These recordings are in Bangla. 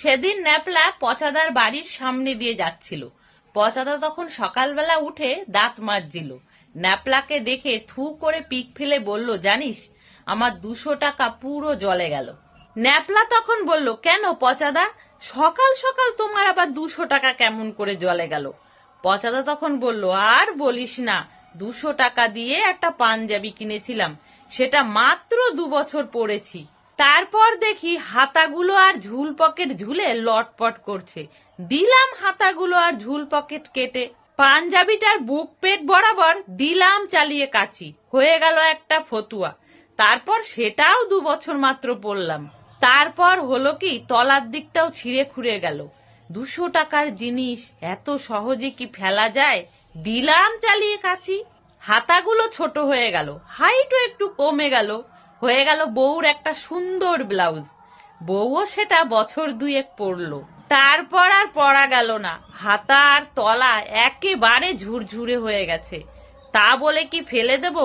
সেদিন ন্যাপলা পচাদার বাড়ির সামনে দিয়ে যাচ্ছিল। পচাদা তখন সকালবেলা উঠে দাঁত মাজছিল। ন্যাপলাকে দেখে থু করে পিক ফেলে বলল, জানিস আমার 200 টাকা পুরো জলে গেল। ন্যাপলা তখন বলল, কেন পচাদা, সকাল সকাল তোমার আবার 200 টাকা কেমন করে জলে গেল? পচাদা তখন বলল, আর বলিস না, 200 টাকা দিয়ে একটা পাঞ্জাবি কিনেছিলাম, সেটা মাত্র 2 বছর পরেছি। তারপর দেখি হাতাগুলো আর ঝুল পকেট ঝুলে লটপট করছে। দিলাম হাতাগুলো আর ঝুল পকেট কেটে, পাঞ্জাবিটার বুক পেট বরাবর দিলাম চালিয়ে কাচি, হয়ে গেল একটা ফতুয়া। তারপর সেটাও 2 বছর মাত্র পরলাম। তারপর হলো কি, তলার দিকটাও ছিঁড়ে খুঁড়ে গেল। 200 টাকার জিনিস এত সহজে কি ফেলা যায়? দিলাম চালিয়ে কাচি, হাতাগুলো ছোট হয়ে গেল, হাইটও একটু কমে গেল, হয়ে গেল বউর একটা সুন্দর ব্লাউজ। বউও সেটা বছর 2 পরলো। তারপর আর পরা গেল না, হাতা আর তলা একেবারে ঝুরঝুরে হয়ে গেছে। তা বলে কি ফেলে দেব?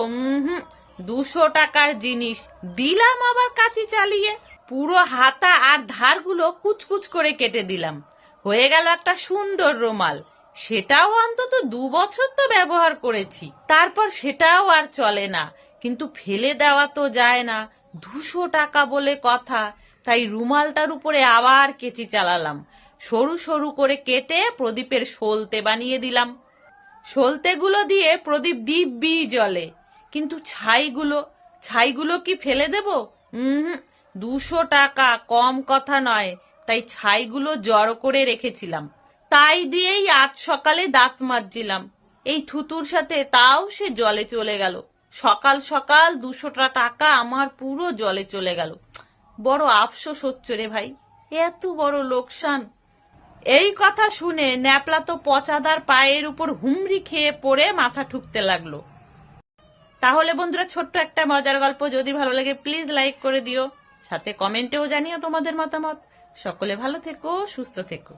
200 টাকার জিনিস দিলাম আবার কাচি চালিয়ে, পুরো হাতা আর ধারগুলো কুচকুচ করে কেটে দিলাম, হয়ে গেল একটা সুন্দর রুমাল। সেটাও অন্তত 2 বছর তো ব্যবহার করেছি। তারপর সেটাও আর চলে না, কিন্তু ফেলে দেওয়া তো যায় না, 200 টাকা বলে কথা। তাই রুমালটার উপরে আবার কেচি চালালাম, সরু সরু করে কেটে প্রদীপের সলতে বানিয়ে দিলাম। সলতেগুলো দিয়ে প্রদীপ দিব্যি জ্বলে। কিন্তু ছাইগুলো কি ফেলে দেব? 200 টাকা কম কথা নয়, তাই ছাইগুলো জড়ো করে রেখেছিলাম। তাই দিয়েই আজ সকালে দাঁত মাজছিলাম, এই থুতুর সাথে, তাও সে জলে চলে গেল। সকাল সকাল 200 টাকা আমার পুরো জলে চলে গেল। বড় আফসোস হচ্ছে রে ভাই, এত বড় লোকসান। এই কথা শুনে ন্যাপলা তো পচাদার পায়ের উপর হুমড়ি খেয়ে পড়ে মাথা ঠুকতে লাগলো। তাহলে বন্ধুরা, ছোট্ট একটা মজার গল্প, যদি ভালো লাগে প্লিজ লাইক করে দিও, সাথে কমেন্টেও জানিও তোমাদের মতামত। সকলে ভালো থেকো, সুস্থ থেকো।